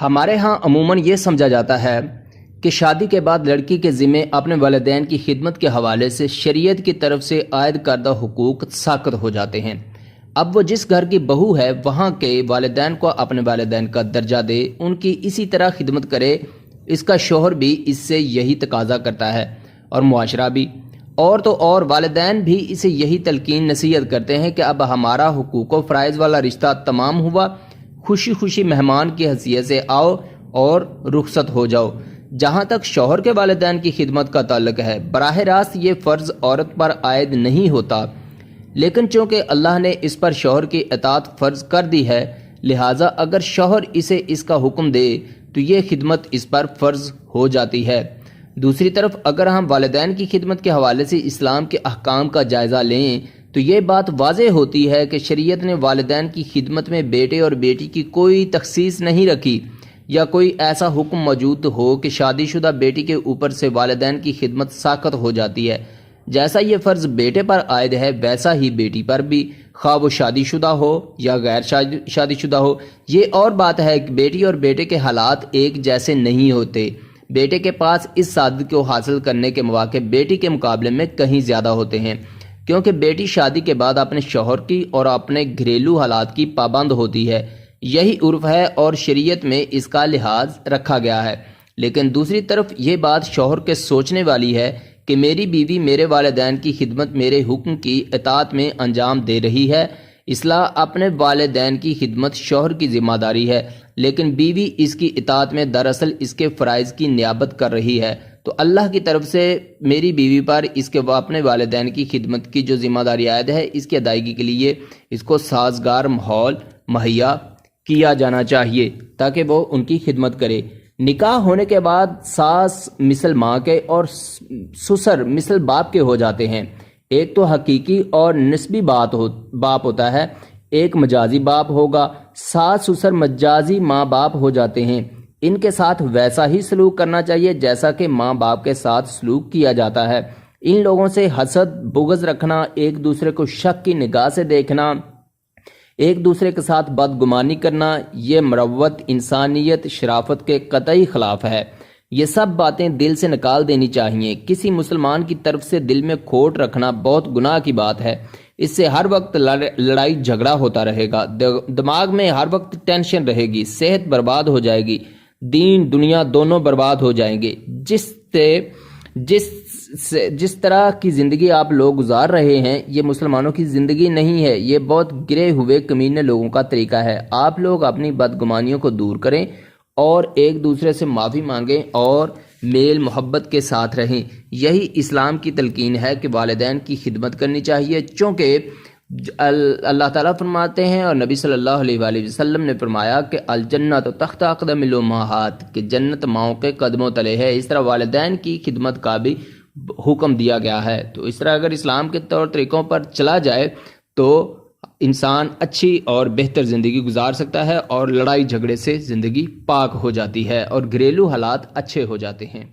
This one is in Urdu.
ہمارے ہاں عموماً یہ سمجھا جاتا ہے کہ شادی کے بعد لڑکی کے ذمے اپنے والدین کی خدمت کے حوالے سے شریعت کی طرف سے عائد کردہ حقوق ساقط ہو جاتے ہیں۔ اب وہ جس گھر کی بہو ہے وہاں کے والدین کو اپنے والدین کا درجہ دے، ان کی اسی طرح خدمت کرے۔ اس کا شوہر بھی اس سے یہی تقاضا کرتا ہے اور معاشرہ بھی، اور تو اور والدین بھی اسے یہی تلقین نصیحت کرتے ہیں کہ اب ہمارا حقوق و فرائض والا رشتہ تمام ہوا، خوشی خوشی مہمان کی حیثیت سے آؤ اور رخصت ہو جاؤ۔ جہاں تک شوہر کے والدین کی خدمت کا تعلق ہے، براہ راست یہ فرض عورت پر عائد نہیں ہوتا، لیکن چونکہ اللہ نے اس پر شوہر کی اطاعت فرض کر دی ہے، لہٰذا اگر شوہر اسے اس کا حکم دے تو یہ خدمت اس پر فرض ہو جاتی ہے۔ دوسری طرف اگر ہم والدین کی خدمت کے حوالے سے اسلام کے احکام کا جائزہ لیں تو یہ بات واضح ہوتی ہے کہ شریعت نے والدین کی خدمت میں بیٹے اور بیٹی کی کوئی تخصیص نہیں رکھی، یا کوئی ایسا حکم موجود ہو کہ شادی شدہ بیٹی کے اوپر سے والدین کی خدمت ساقط ہو جاتی ہے۔ جیسا یہ فرض بیٹے پر عائد ہے ویسا ہی بیٹی پر بھی، خواہ وہ شادی شدہ ہو یا غیر شادی شدہ ہو۔ یہ اور بات ہے کہ بیٹی اور بیٹے کے حالات ایک جیسے نہیں ہوتے۔ بیٹے کے پاس اس سعادت کو حاصل کرنے کے مواقع بیٹی کے مقابلے میں کہیں زیادہ ہوتے ہیں، کیونکہ بیٹی شادی کے بعد اپنے شوہر کی اور اپنے گھریلو حالات کی پابند ہوتی ہے۔ یہی عرف ہے اور شریعت میں اس کا لحاظ رکھا گیا ہے۔ لیکن دوسری طرف یہ بات شوہر کے سوچنے والی ہے کہ میری بیوی میرے والدین کی خدمت میرے حکم کی اطاعت میں انجام دے رہی ہے۔ اصلاح اپنے والدین کی خدمت شوہر کی ذمہ داری ہے، لیکن بیوی اس کی اطاعت میں دراصل اس کے فرائض کی نیابت کر رہی ہے۔ تو اللہ کی طرف سے میری بیوی پر اس کے اپنے والدین کی خدمت کی جو ذمہ داری عائد ہے، اس کی ادائیگی کے لیے اس کو سازگار ماحول مہیا کیا جانا چاہیے تاکہ وہ ان کی خدمت کرے۔ نکاح ہونے کے بعد ساس مثل ماں کے اور سسر مثل باپ کے ہو جاتے ہیں۔ ایک تو حقیقی اور نسبی باپ ہوتا ہے، ایک مجازی باپ ہوگا۔ ساس سسر مجازی ماں باپ ہو جاتے ہیں۔ ان کے ساتھ ویسا ہی سلوک کرنا چاہیے جیسا کہ ماں باپ کے ساتھ سلوک کیا جاتا ہے۔ ان لوگوں سے حسد، بغض رکھنا، ایک دوسرے کو شک کی نگاہ سے دیکھنا، ایک دوسرے کے ساتھ بدگمانی کرنا، یہ مروت انسانیت شرافت کے قطعی خلاف ہے۔ یہ سب باتیں دل سے نکال دینی چاہیے۔ کسی مسلمان کی طرف سے دل میں کھوٹ رکھنا بہت گناہ کی بات ہے۔ اس سے ہر وقت لڑائی جھگڑا ہوتا رہے گا، دماغ میں ہر وقت ٹینشن رہے گی، صحت برباد ہو جائے گی، دین دنیا دونوں برباد ہو جائیں گے۔ جس طرح کی زندگی آپ لوگ گزار رہے ہیں یہ مسلمانوں کی زندگی نہیں ہے، یہ بہت گرے ہوئے کمینے لوگوں کا طریقہ ہے۔ آپ لوگ اپنی بدگمانیوں کو دور کریں اور ایک دوسرے سے معافی مانگیں اور میل محبت کے ساتھ رہیں۔ یہی اسلام کی تلقین ہے کہ والدین کی خدمت کرنی چاہیے، چونکہ اللہ تعالیٰ فرماتے ہیں اور نبی صلی اللہ علیہ وآلہ وسلم نے فرمایا کہ الجنت تحت اقدام الامہات، کہ جنت ماؤں کے قدموں تلے ہے۔ اس طرح والدین کی خدمت کا بھی حکم دیا گیا ہے۔ تو اس طرح اگر اسلام کے طور طریقوں پر چلا جائے تو انسان اچھی اور بہتر زندگی گزار سکتا ہے اور لڑائی جھگڑے سے زندگی پاک ہو جاتی ہے اور گھریلو حالات اچھے ہو جاتے ہیں۔